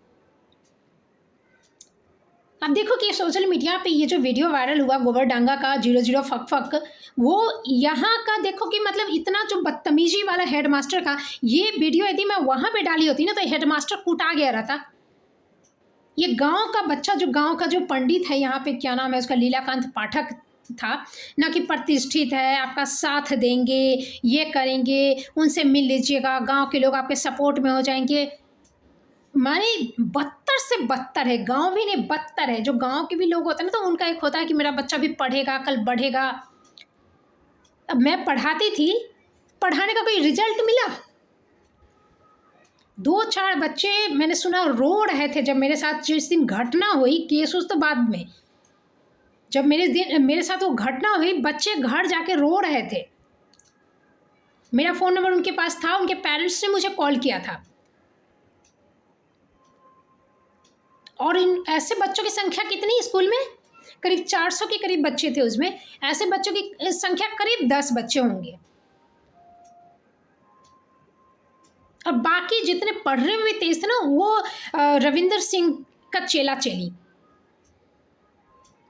Speaker 1: अब देखो कि सोशल मीडिया पे ये जो वीडियो वायरल हुआ गोबरडांगा का 00 फक फक, वो यहाँ का देखो कि मतलब इतना जो बदतमीजी वाला हेडमास्टर का, ये वीडियो यदि मैं वहाँ पे डाली होती ना तो हेडमास्टर कूटा गया रहता। ये गांव का बच्चा, जो गांव का जो पंडित है यहाँ पे, क्या नाम है उसका, लीलाकांत पाठक था ना, कि प्रतिष्ठित है, आपका साथ देंगे, ये करेंगे, उनसे मिल लीजिएगा, गांव के लोग आपके सपोर्ट में हो जाएंगे। माने बदतर से बदतर है, गांव भी नहीं बदतर है। जो गांव के भी लोग होते हैं ना, तो उनका एक होता है कि मेरा बच्चा भी पढ़ेगा, कल बढ़ेगा। अब मैं पढ़ाती थी, पढ़ाने का कोई रिजल्ट मिला? 2-4 बच्चे मैंने सुना रो रहे थे जब मेरे साथ जिस दिन घटना हुई, केस उस तो बाद में, जब मेरे साथ वो घटना हुई, बच्चे घर जाके रो रहे थे। मेरा फ़ोन नंबर उनके पास था, उनके पेरेंट्स ने मुझे कॉल किया था, और इन ऐसे बच्चों की संख्या कितनी स्कूल में, करीब 400 के करीब बच्चे थे उसमें, ऐसे बच्चों की संख्या करीब 10 बच्चे होंगे, और बाकी जितने पढ़ने में तेज थे ना, वो रविंदर सिंह का चेला चेली।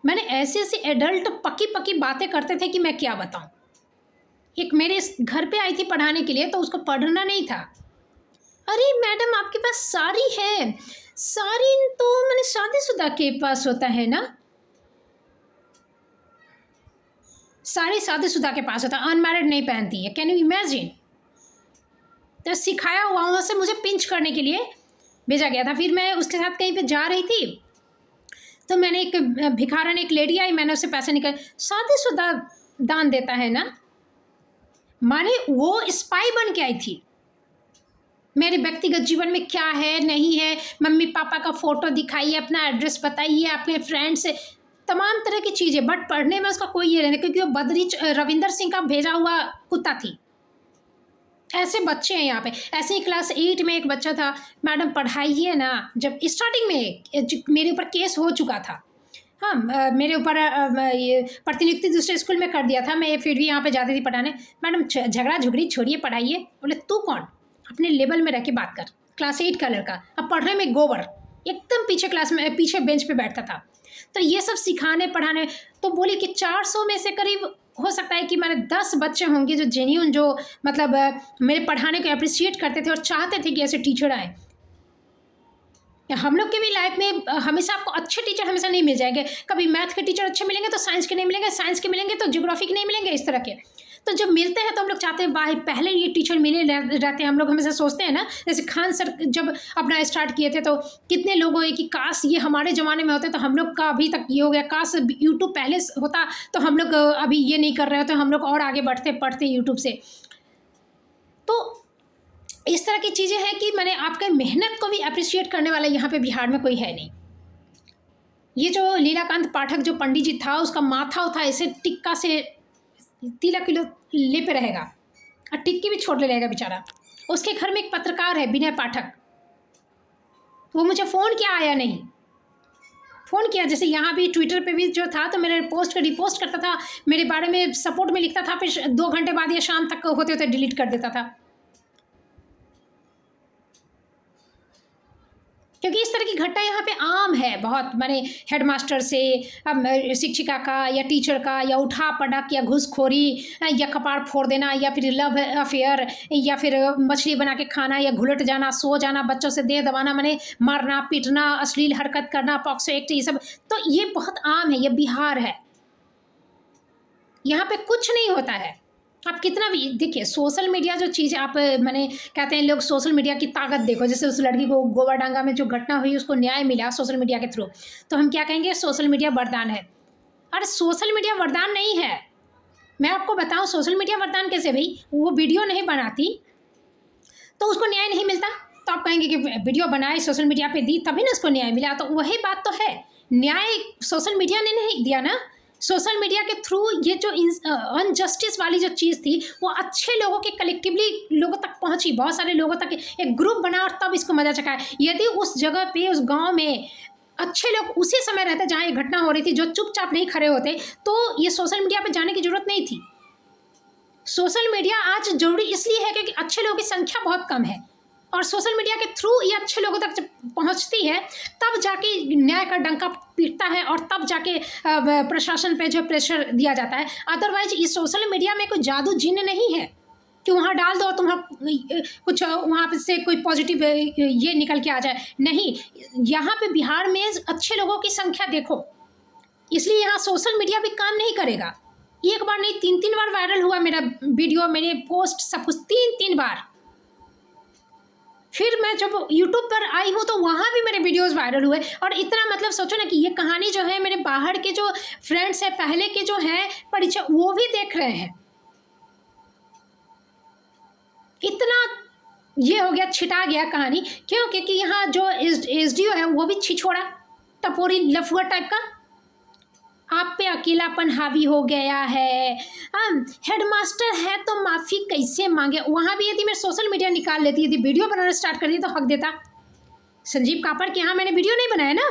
Speaker 1: मैंने ऐसे ऐसे एडल्ट पक्की पक्की बातें करते थे कि मैं क्या बताऊं। एक मेरे घर पे आई थी पढ़ाने के लिए, तो उसको पढ़ना नहीं था, अरे मैडम, आपके पास साड़ी है, साड़ी तो मैंने शादीशुदा के पास होता है ना, साड़ी शादीशुदा के पास होता है, अनमैरिड नहीं पहनती है। Can you imagine? तो सिखाया हुआ वहाँ से मुझे पिंच करने के लिए भेजा गया था। फिर मैं उसके साथ कहीं पे जा रही थी, तो मैंने एक भिखारन, एक लेडी आई, मैंने उससे पैसे निकाले। शादीशुदा दान देता है ना, माने वो स्पाई बन के आई थी। मेरे व्यक्तिगत जीवन में क्या है नहीं है, मम्मी पापा का फोटो दिखाइए, अपना एड्रेस बताइए, अपने फ्रेंड से तमाम तरह की चीज़ें, बट पढ़ने में उसका कोई ये नहीं, क्योंकि वो बद्री रविंदर सिंह का भेजा हुआ कुत्ता थी। ऐसे बच्चे हैं यहाँ पे। ऐसे ही क्लास 8 में एक बच्चा था, मैडम पढ़ाइए ना। जब स्टार्टिंग में मेरे ऊपर केस हो चुका था, हाँ, मेरे ऊपर ये प्रतिनियुक्ति दूसरे स्कूल में कर दिया था, मैं फिर भी यहाँ पे जाती थी पढ़ाने। मैडम झगड़ा झुगड़ी छोड़िए, पढ़ाइए। बोले तू कौन, अपने लेवल में रह के बात कर। क्लास 8 का लड़का, अब पढ़ने में गोबर, एकदम पीछे क्लास में, पीछे बेंच पे बैठता था। तो ये सब सिखाने पढ़ाने, तो बोली कि 400 में से करीब हो सकता है कि मैंने 10 बच्चे होंगे जो जेन्यून, जो मतलब मेरे पढ़ाने को अप्रिशिएट करते थे और चाहते थे कि ऐसे टीचर आए। हम लोग के भी लाइफ में हमेशा आपको अच्छे टीचर हमेशा नहीं मिल जाएंगे। कभी मैथ के टीचर अच्छे मिलेंगे तो साइंस के नहीं मिलेंगे, साइंस के मिलेंगे तो ज्योग्राफी के नहीं मिलेंगे, इस तरह के। तो जब मिलते हैं तो हम लोग चाहते हैं भाई पहले ये टीचर मिले रहते हैं। हम लोग हमेशा सोचते हैं ना, जैसे खान सर जब अपना स्टार्ट किए थे तो कितने लोग हुए कि काश ये हमारे ज़माने में होते तो हम लोग का अभी तक ये हो गया, काश यूट्यूब पहले होता तो हम लोग अभी ये नहीं कर रहे होते, हम लोग और आगे बढ़ते पढ़ते यूट्यूब से। तो इस तरह की चीज़ें हैं कि मैंने आपके मेहनत को भी अप्रिशिएट करने वाला यहाँ पे बिहार में कोई है नहीं। ये जो लीलाकांत पाठक जो पंडित जी था, उसका माथा उठा ऐसे टिक्का से तिलक किलो ले पे रहेगा और टिक्की भी छोड़ ले रहेगा बेचारा। उसके घर में एक पत्रकार है विनय पाठक, वो मुझे फ़ोन किया, आया नहीं। फ़ोन किया, जैसे यहाँ भी ट्विटर पे भी जो था तो मेरे पोस्ट को रिपोस्ट करता था, मेरे बारे में सपोर्ट में लिखता था, फिर 2 घंटे बाद या शाम तक होते होते डिलीट कर देता था। क्योंकि इस तरह की घटना यहाँ पे आम है बहुत, माने हेडमास्टर से, अब शिक्षिका का या टीचर का, या उठा पटक या घूसखोरी या कपाड़ फोड़ देना, या फिर लव अफेयर, या फिर मछली बना के खाना, या घुलट जाना, सो जाना, बच्चों से देह दबाना, माने मारना पीटना, अश्लील हरकत करना, पॉक्सो एक्ट, ये सब तो ये बहुत आम है। ये बिहार है, यहाँ पे कुछ नहीं होता है। आप कितना भी देखिए, सोशल मीडिया जो चीज़ आप मैंने कहते हैं लोग सोशल मीडिया की ताकत देखो। जैसे उस लड़की को गोवाडांगा में जो घटना हुई उसको न्याय मिला सोशल मीडिया के थ्रू, तो हम क्या कहेंगे, सोशल मीडिया वरदान है। अरे सोशल मीडिया वरदान नहीं है। मैं आपको बताऊं सोशल मीडिया वरदान कैसे, भाई वो वीडियो नहीं बनाती तो उसको न्याय नहीं मिलता, तो आप कहेंगे कि वीडियो बनाए सोशल मीडिया पे दी तभी ना उसको न्याय मिला। तो वही बात तो है, न्याय सोशल मीडिया ने नहीं दिया ना। सोशल मीडिया के थ्रू ये जो अनजस्टिस वाली जो चीज़ थी वो अच्छे लोगों के कलेक्टिवली लोगों तक पहुंची, बहुत सारे लोगों तक एक ग्रुप बना और तब इसको मजा चखा है। यदि उस जगह पे उस गांव में अच्छे लोग उसी समय रहते जहाँ ये घटना हो रही थी, जो चुपचाप नहीं खड़े होते, तो ये सोशल मीडिया पे जाने की जरूरत नहीं थी। सोशल मीडिया आज जरूरी इसलिए है क्योंकि अच्छे लोगों की संख्या बहुत कम है, और सोशल मीडिया के थ्रू ये अच्छे लोगों तक जब पहुंचती है तब जाके न्याय का डंका पीटता है, और तब जाके प्रशासन पे जो प्रेशर दिया जाता है। अदरवाइज इस सोशल मीडिया में कोई जादू जिन्न नहीं है कि वहाँ डाल दो तुम्हारा कुछ वहाँ पे से कोई पॉजिटिव ये निकल के आ जाए। नहीं, यहाँ पे बिहार में अच्छे लोगों की संख्या देखो, इसलिए यहाँ सोशल मीडिया भी काम नहीं करेगा। एक बार नहीं 3 बार वायरल हुआ मेरा वीडियो, मेरे पोस्ट, सब कुछ 3 बार। फिर मैं जब यूट्यूब पर आई हूँ तो वहाँ भी मेरे वीडियोस वायरल हुए। और इतना मतलब सोचो ना कि ये कहानी जो है मेरे बाहर के जो फ्रेंड्स हैं, पहले के जो हैं परिचय, वो भी देख रहे हैं। इतना ये हो गया, छिटा गया कहानी। क्यों? क्योंकि यहाँ जो एसडीओ है वो भी छिछोड़ा टपोरी लफुआ टाइप का, आप पे अकेलापन हावी हो गया है। हेडमास्टर है तो माफ़ी कैसे मांगे। वहाँ भी यदि मैं सोशल मीडिया निकाल लेती, यदि वीडियो बनाना स्टार्ट कर दी तो हक देता। संजीव कापड़ के यहाँ मैंने वीडियो नहीं बनाया ना।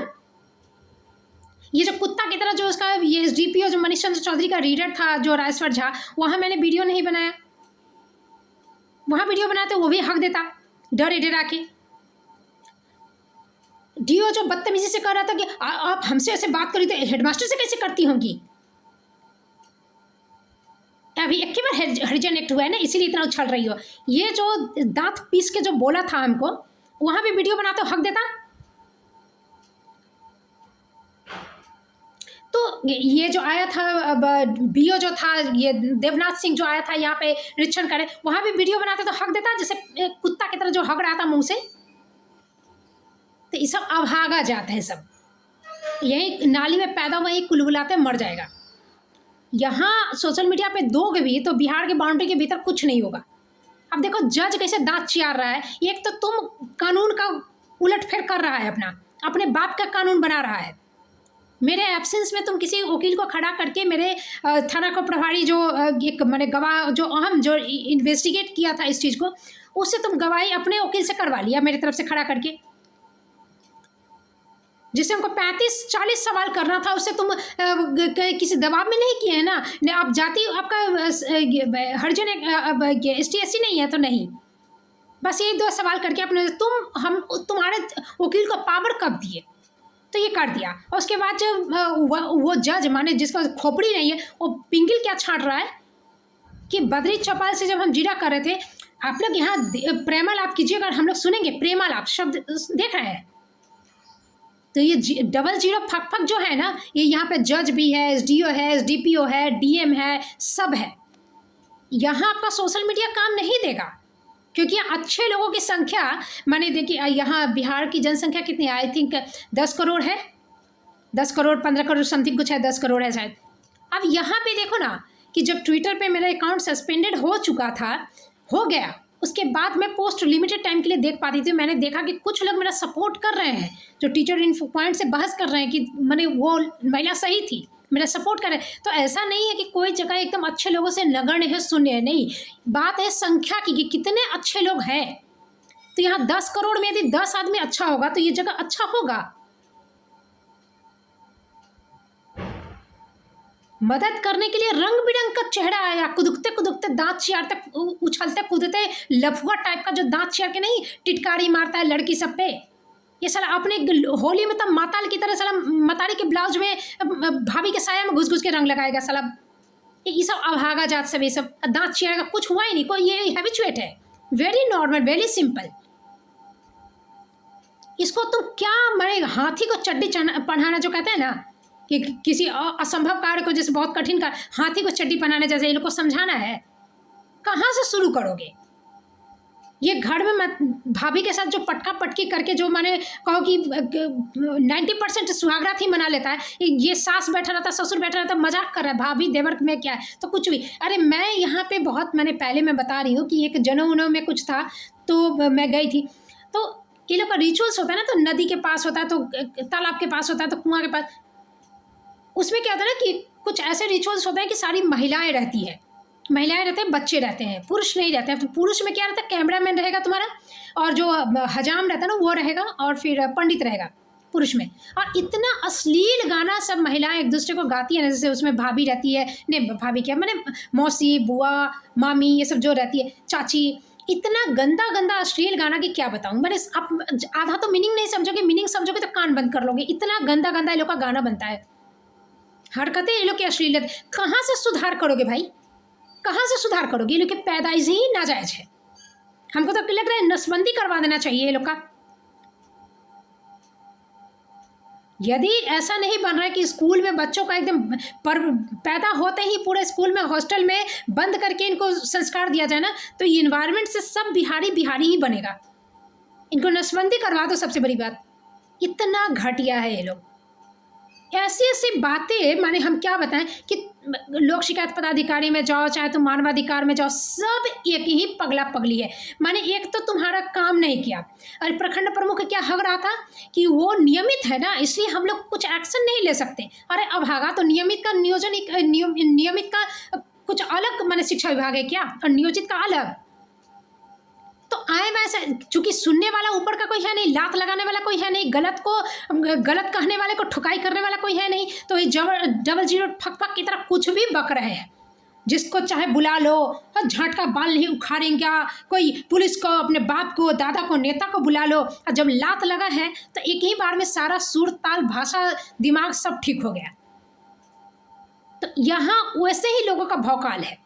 Speaker 1: ये जो कुत्ता की तरह जो उसका ये एसडीपीओ जो मनीष चंद्र चौधरी का रीडर था जो राजेश्वर झा, वहाँ मैंने वीडियो नहीं बनाया। वहाँ वीडियो बनाते वो भी हक देता, डरे डरा के। डीओ जो बदतमीजी से कह रहा था कि आप हमसे ऐसे बात करी तो हेडमास्टर से कैसे करती होंगी, अभी एक बार हरिजन एक्ट हुआ है ना, इसीलिए इतना उछल रही हो। ये जो दांत पीस के जो बोला था हमको, वहाँ भी वीडियो बनाते हो हक देता। तो ये जो आया था बीओ जो था, ये देवनाथ सिंह जो आया था यहाँ पे निरीक्षण करे, वहाँ भी वीडियो बनाते तो हक देता, जैसे कुत्ता की तरह जो हक रहा था मुंह से। तो ये सब अभागा जात है सब, यही नाली में पैदा हुआ, ही कुलबुलाते मर जाएगा। यहाँ सोशल मीडिया पे दोगे भी तो बिहार के बाउंड्री के भीतर कुछ नहीं होगा। अब देखो जज कैसे दांत चियार रहा है। एक तो तुम कानून का उलटफेर कर रहा है, अपने बाप का कानून बना रहा है। मेरे एब्सेंस में तुम किसी वकील को खड़ा करके, मेरे थाना को प्रभारी जो एक मैंने गवाह जो अहम जो इन्वेस्टिगेट किया था इस चीज़ को, उससे तुम गवाही अपने वकील से करवा लिया मेरी तरफ से खड़ा करके। जिससे हमको 35-40 सवाल करना था, उससे तुम किसी दबाव में नहीं किए हैं ना। आप जाति आपका हरिजन ST/SC नहीं है तो नहीं, बस यही 2 सवाल करके अपने तुम्हारे वकील को पावर कब दिए, तो ये कर दिया। और उसके बाद जब वो जज माने जिसका खोपड़ी नहीं है, वो पिंगल क्या छांट रहा है कि बद्री चौपाल से जब हम जीरा कर रहे थे, आप लोग यहाँ प्रेमालाप कीजिएगा, हम लोग सुनेंगे प्रेमालाप शब्द देख रहे हैं। तो ये 00 फक जो है ना, ये यहाँ पे जज भी है, SDO है, SDPO है, DM है, सब है। यहाँ आपका सोशल मीडिया काम नहीं देगा, क्योंकि अच्छे लोगों की संख्या, मैंने देखी यहाँ बिहार की जनसंख्या कितनी है, आई थिंक 10 करोड़ है, 10 करोड़ 15 करोड़ समथिंग कुछ है, 10 करोड़ है शायद। अब यहाँ पे देखो ना कि जब ट्विटर पे मेरा अकाउंट सस्पेंडेड हो चुका था, हो गया, उसके बाद मैं पोस्ट लिमिटेड टाइम के लिए देख पाती थी। मैंने देखा कि कुछ लोग मेरा सपोर्ट कर रहे हैं, जो टीचर इन्फो पॉइंट से बहस कर रहे हैं कि मैंने वो महिला सही थी, मेरा सपोर्ट कर रहे हैं। तो ऐसा नहीं है कि कोई जगह एकदम अच्छे लोगों से नगण्य है, शून्य है, नहीं। बात है संख्या की कि कितने अच्छे लोग हैं। तो यहाँ 10 करोड़ में यदि 10 आदमी अच्छा होगा तो ये जगह अच्छा होगा। मदद करने के लिए रंग बिरंग का चेहरा आया, कुदकते कुदकते दांत चियारते, उछलते कूदते लफुआ टाइप का जो दांत चियार के नहीं टिटकारी मारता है लड़की सब पे। ये साला अपने होली में तब माताल की तरह साला मतारी के ब्लाउज में भाभी के साया में घुस घुस के रंग लगाएगा साला। ये सब अभागा जात सब, ये सब दांत चियारेगा, कुछ हुआ ही नहीं, कोई ये हैबिचुएट है, वेरी नॉर्मल, वेरी सिंपल। इसको तुम क्या मरे हाथी को चड्डी पहनाना जो कहते हैं ना, कि किसी असंभव कार्य को जैसे बहुत कठिन कार्य, हाथी को चड्डी पहनाने जैसे ये लोग को समझाना है। कहाँ से शुरू करोगे? ये घर में भाभी के साथ जो पटका पटकी करके जो मैंने कहो कि 90% सुहागरात ही मना लेता है, ये सास बैठा रहता, ससुर बैठा रहता, मजाक कर रहा है, भाभी देवर में क्या है, तो कुछ भी। अरे मैं यहाँ पे बहुत, मैंने पहले मैं बता रही हूँ कि एक जनेऊ उनेऊ में कुछ था, तो मैं गई थी। तो ये लोग का रिचुअल्स होता है ना, तो नदी के पास होता है, तो तालाब के पास होता है, तो कुआं के पास। उसमें क्या होता है ना कि कुछ ऐसे रिचुअल्स होते हैं कि सारी महिलाएं रहती है, महिलाएं रहते हैं, बच्चे रहते हैं, पुरुष नहीं रहते हैं। तो पुरुष में क्या रहता है, कैमरामैन रहेगा तुम्हारा, और जो हजाम रहता है ना वो रहेगा, और फिर पंडित रहेगा पुरुष में। और इतना अश्लील गाना सब महिलाएं एक दूसरे को गाती है ना, जैसे उसमें भाभी रहती है, नहीं भाभी क्या मैंने मौसी, बुआ, मामी, ये सब जो रहती है, चाची, इतना गंदा गंदा अश्लील गाना कि क्या बताऊँ। मैंने आप आधा तो मीनिंग नहीं समझोगे, मीनिंग समझोगे तो कान बंद कर लोगे। इतना गंदा गंदा ये लोग का गाना बनता है, हरकतें ये लोग की अश्लीलत। कहाँ से सुधार करोगे भाई, कहाँ से सुधार करोगे? ये लोग की पैदाइश ही नाजायज है। हमको तो लग रहा है नसबंदी करवा देना चाहिए ये लोग का। यदि ऐसा नहीं बन रहा है कि स्कूल में बच्चों का एकदम पैदा होते ही पूरे स्कूल में हॉस्टल में बंद करके इनको संस्कार दिया जाए ना, तो ये इन्वायरमेंट से सब बिहारी बिहारी ही बनेगा। इनको नसबंदी करवा दो, सबसे बड़ी बात। इतना घटिया है ये लोग। ऐसी ऐसी बातें, माने हम क्या बताएं कि लोक शिकायत पदाधिकारी में जाओ, चाहे तुम मानवाधिकार में जाओ, सब एक ही पगला पगली है। माने एक तो तुम्हारा काम नहीं किया, और प्रखंड प्रमुख क्या हक रहा था कि वो नियमित है ना, इसलिए हम लोग कुछ एक्शन नहीं ले सकते। अरे अभागा, तो नियमित का नियोजन, नियमित का कुछ अलग माने शिक्षा विभाग है क्या, और नियोजित का अलग। तो आए वैसे, चूंकि सुनने वाला ऊपर का कोई है नहीं, लात लगाने वाला कोई है नहीं, गलत कहने वाले को ठुकाई करने वाला कोई है नहीं, तो ये 00 फक की तरह कुछ भी बक रहे हैं। जिसको चाहे बुला लो, झटका बाल नहीं उखाड़ेंगे, कोई पुलिस को, अपने बाप को, दादा को, नेता को बुला लो, और जब लात लगा है तो एक ही बार में सारा सुर ताल भाषा दिमाग सब ठीक हो गया। तो यहाँ वैसे ही लोगों का भौकाल है।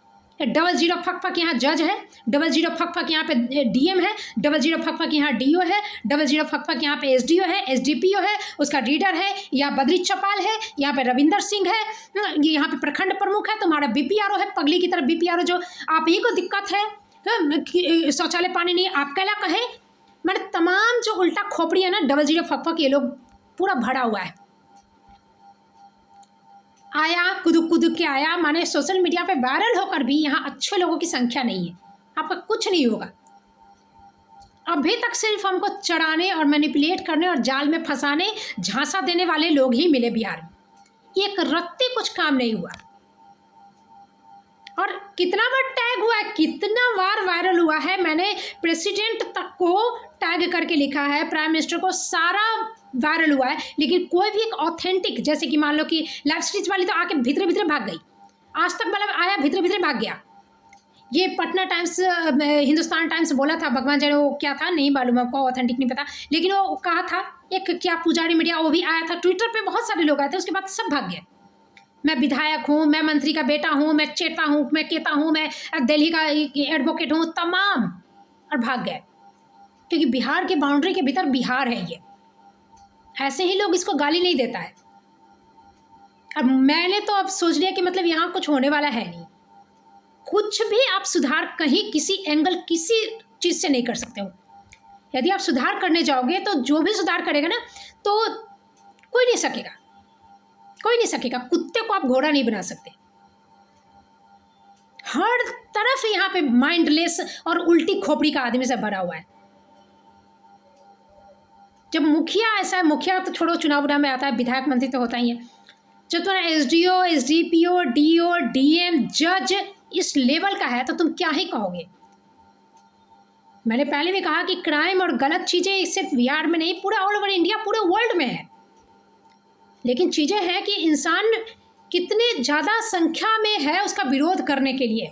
Speaker 1: डबल जीरो फक फक यहाँ जज है, डबल जीरो फक फक यहाँ पे डीएम है, डबल जीरो फक फक यहाँ डीओ है, डबल जीरो फक फक यहाँ पे एसडीओ है, एसडीपीओ है, उसका रीडर है, यहाँ बद्री चपाल है, यहाँ पे रविंदर सिंह है, ये यहाँ पे प्रखंड प्रमुख है, तुम्हारा बीपीआरओ है, पगली की तरफ बीपीआरओ, जो आप ही को दिक्कत है शौचालय पानी नहीं, आप कैला कहे। मैंने तमाम जो उल्टा खोपड़ी है ना, डबल जीरो फक फक, ये लोग पूरा भरा हुआ है। आया कुदुक कुदुक के आया, माने सोशल मीडिया पे वायरल होकर भी यहाँ अच्छे लोगों की संख्या नहीं है, आपका कुछ नहीं होगा। अभी तक सिर्फ हमको चढ़ाने और मैनिपुलेट करने और जाल में फंसाने, झांसा देने वाले लोग ही मिले बिहार में। एक रत्ती कुछ काम नहीं हुआ। और कितना बार टैग हुआ है, कितना बार वायरल हुआ है, मैंने प्रेसिडेंट तक को टैग करके लिखा है, प्राइम मिनिस्टर को, सारा वायरल हुआ है, लेकिन कोई भी एक ऑथेंटिक, जैसे कि मान लो कि लाइव स्टिच वाली तो आके भीतर भीतर भाग गई, आज तक मतलब आया भीतर भीतर भाग गया। ये पटना टाइम्स, हिंदुस्तान टाइम्स बोला था, भगवान जाने वो क्या था नहीं मालूम, आपको ऑथेंटिक नहीं पता, लेकिन वो कहा था एक क्या पुजारी मीडिया, वो भी आया था, ट्विटर पे बहुत सारे लोग आए थे, उसके बाद सब भाग गए। मैं विधायक हूँ, मैं मंत्री का बेटा हूँ, मैं चेता हूँ, मैं केता हूँ, मैं दिल्ली का एडवोकेट हूँ, तमाम, और भाग गए, क्योंकि बिहार के बाउंड्री के भीतर बिहार है ये, ऐसे ही लोग इसको गाली नहीं देता है। अब मैंने तो अब सोच लिया कि मतलब यहाँ कुछ होने वाला है नहीं, कुछ भी आप सुधार कहीं किसी एंगल किसी चीज़ से नहीं कर सकते हो। यदि आप सुधार करने जाओगे तो जो भी सुधार करेगा ना, तो कोई नहीं सकेगा, कोई नहीं सकेगा। कुत्ते को आप घोड़ा नहीं बना सकते। हर तरफ यहाँ पे माइंडलेस और उल्टी खोपड़ी का आदमी से भरा हुआ है। जब मुखिया ऐसा है, मुखिया तो छोड़ो, चुनाव में आता है, विधायक मंत्री तो होता ही है, जब तुम्हारा एसडीओ, एसडीपीओ, डीओ, डीएम, जज इस लेवल का है तो तुम क्या ही कहोगे। मैंने पहले भी कहा कि क्राइम और गलत चीज़ें सिर्फ बिहार में नहीं, पूरा ऑल ओवर इंडिया, पूरे वर्ल्ड में है, लेकिन चीज़ें हैं कि इंसान कितने ज़्यादा संख्या में है उसका विरोध करने के लिए।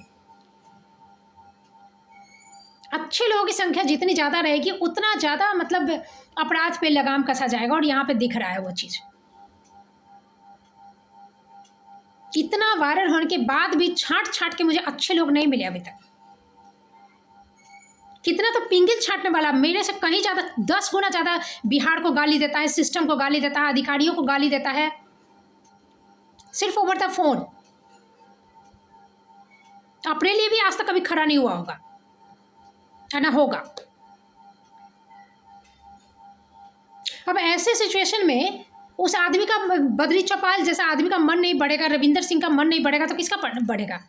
Speaker 1: अच्छे लोगों की संख्या जितनी ज़्यादा रहेगी उतना ज़्यादा मतलब अपराध पे लगाम कसा जाएगा, और यहाँ पे दिख रहा है वो चीज़। इतना वायरल होने के बाद भी छांट छांट के मुझे अच्छे लोग नहीं मिले अभी तक। कितना तो पिंगल छांटने वाला, मेरे से कहीं ज़्यादा 10 गुना ज़्यादा बिहार को गाली देता है, सिस्टम को गाली देता है, अधिकारियों को गाली देता है, सिर्फ ओवर द फोन। अपने लिए भी आज तक कभी खड़ा नहीं हुआ होगा, है ना, होगा। अब ऐसे सिचुएशन में उस आदमी का, बद्री चौपाल जैसा आदमी का मन नहीं बढ़ेगा, रविंदर सिंह का मन नहीं बढ़ेगा, तो किसका बढ़ेगा।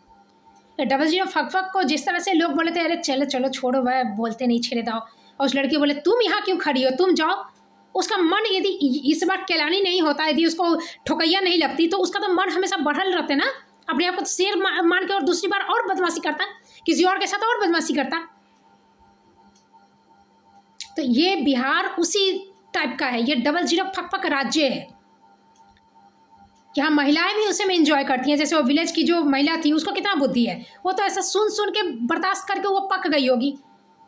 Speaker 1: डबल जीरो फक फक को जिस तरह से लोग बोले थे, अरे चलो चलो छोड़ो भाई, बोलते नहीं, छेड़े दाओ, और उस लड़की बोले तुम यहाँ क्यों खड़ी हो, तुम जाओ, उसका मन यदि इस बार केलानी नहीं होता, यदि उसको ठोकैया नहीं लगती, तो उसका तो मन हमेशा बढ़ल रहते ना, अपने आप को शेर मान के, और दूसरी बार और बदमाशी करता, किसी और के साथ और बदमाशी करता। तो ये बिहार उसी टाइप का है, ये डबल जीरो फक फक राज्य है। यहाँ महिलाएं भी उसे में एंजॉय करती हैं, जैसे वो विलेज की जो महिला थी, उसको कितना बुद्धि है, वो तो ऐसा सुन सुन के बर्दाश्त करके वो पक गई होगी,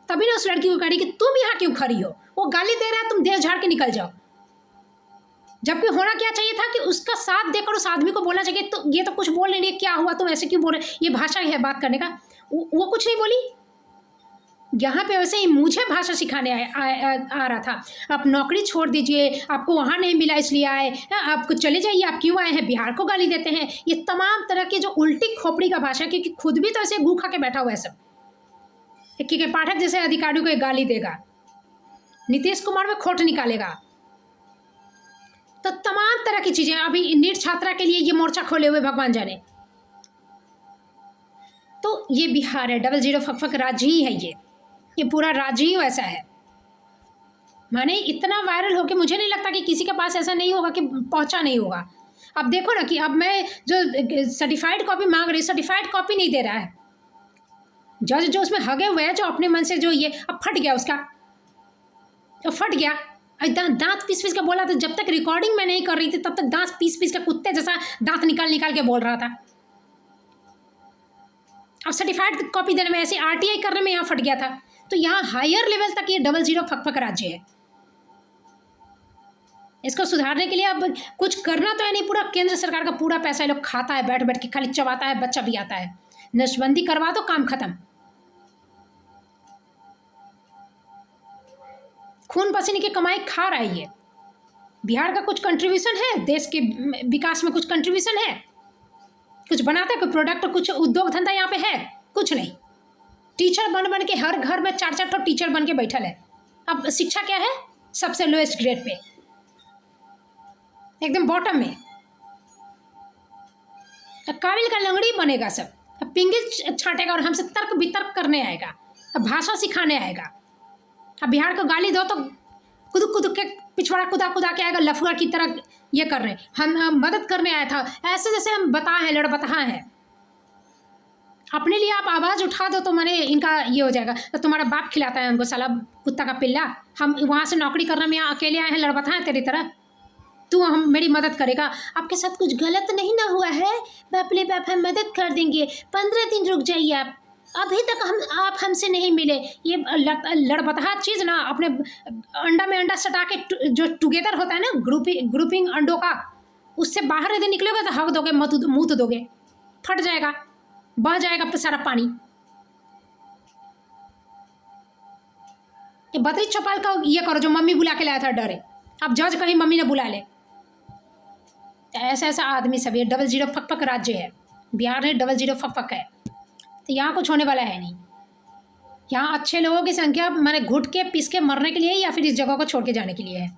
Speaker 1: तभी ना उस लड़की को कही कि तुम यहाँ क्यों खड़ी हो, वो गाली दे रहा है, तुम देह झाड़ के निकल जाओ। जबकि होना क्या चाहिए था कि उसका साथ देकर उस आदमी को बोलना चाहिए, तो ये तो कुछ बोल नहीं रही, क्या हुआ, तुम ऐसे क्यों बोल रहे, ये भाषा है बात करने का, वो कुछ नहीं बोली। यहाँ पे वैसे ही मुझे भाषा सिखाने आ रहा था, आप नौकरी छोड़ दीजिए, आपको वहाँ नहीं मिला इसलिए आए, आपको चले जाइए, आप क्यों आए हैं, बिहार को गाली देते हैं, ये तमाम तरह की जो उल्टी खोपड़ी का भाषा, क्योंकि खुद भी तो ऐसे गू खा के बैठा हुआ है सब। के पाठक जैसे अधिकारियों को गाली देगा, नीतीश कुमार में खोट निकालेगा, तो तमाम तरह की चीज़ें। अभी नीट छात्रा के लिए ये मोर्चा खोले हुए भगवान जाने। तो ये बिहार है, डबल जीरो फक फक राज्य ही है, ये पूरा राज्य ही वैसा है। माने इतना वायरल हो के मुझे नहीं लगता कि किसी के पास ऐसा नहीं होगा कि पहुंचा नहीं होगा। अब देखो ना कि अब मैं जो सर्टिफाइड कॉपी मांग रही, सर्टिफाइड कॉपी नहीं दे रहा है जज, जो उसमें हगे हुए हैं, जो अपने मन से जो ये अब फट गया उसका, तो फट गया, दांत पीस पीस के बोला था, जब तक रिकॉर्डिंग में नहीं कर रही थी तब तक दांत पीस पीस के कुत्ते जैसा दांत निकाल निकाल के बोल रहा था। अब सर्टिफाइड कॉपी देने में, ऐसे आरटीआई करने में यहाँ फट गया था। तो यहाँ हायर लेवल तक ये डबल जीरो फक फक राज्य है। इसको सुधारने के लिए अब कुछ करना तो है नहीं, पूरा केंद्र सरकार का पूरा पैसा ये लोग खाता है, बैठ बैठ के खाली चबाता है, बच्चा भी आता है, नसबंदी करवा दो, काम खत्म। खून पसीने की कमाई खा रहा है ये। बिहार का कुछ कंट्रीब्यूशन है देश के विकास में? कुछ कंट्रीब्यूशन है? कुछ बनाता है कोई प्रोडक्ट? कुछ उद्योग धंधा यहाँ पे है? कुछ नहीं। टीचर बन बन के हर घर में 4-4 ठो टीचर बन के बैठल है। अब शिक्षा क्या है? सबसे लोएस्ट ग्रेड पे, एकदम बॉटम में। काबिल का लंगड़ी बनेगा सब, पिंगी छाटेगा और हमसे तर्क वितर्क करने आएगा, भाषा सिखाने आएगा। अब बिहार को गाली दो तो कुदुक कुदुक के पिछवाड़ा कुदा कुदा के आएगा, लफुआ की तरह ये कर रहे हैं। हम मदद करने आया था, ऐसे जैसे हम बताए हैं, लड़बतहा हैं। अपने लिए आप आवाज़ उठा दो तो मैंने इनका ये हो जाएगा, तो तुम्हारा बाप खिलाता है हमको साला कुत्ता का पिल्ला। हम वहाँ से नौकरी करने में अकेले आए हैं, लड़बतहा हैं तेरी तरह। तू हम मेरी मदद करेगा? आपके साथ कुछ गलत नहीं ना हुआ है, बाप ले बाप हम मदद कर देंगे, 15 दिन रुक जाइए आप, अभी तक आप हमसे नहीं मिले। ये लड़बतहा चीज़ ना, अपने अंडा में अंडा सटा के जो टुगेदर होता है ना, ग्रुपिंग अंडों का, उससे बाहर यदि निकलोगे तो हक दोगे, मुँह तो दोगे, फट जाएगा, बह जाएगा सारा पानी। ये बदरी चौपाल का ये करो जो मम्मी बुला के लाया था, डरे अब जज कहीं मम्मी ने बुला ले। ऐसा ऐसा आदमी सब, ये 00 फक फक राज्य है बिहार है, 00 फक फक है। तो यहाँ कुछ होने वाला है नहीं। यहाँ अच्छे लोगों की संख्या मैंने घुट के पीस के मरने के लिए या फिर इस जगह को छोड़ के जाने के लिए है।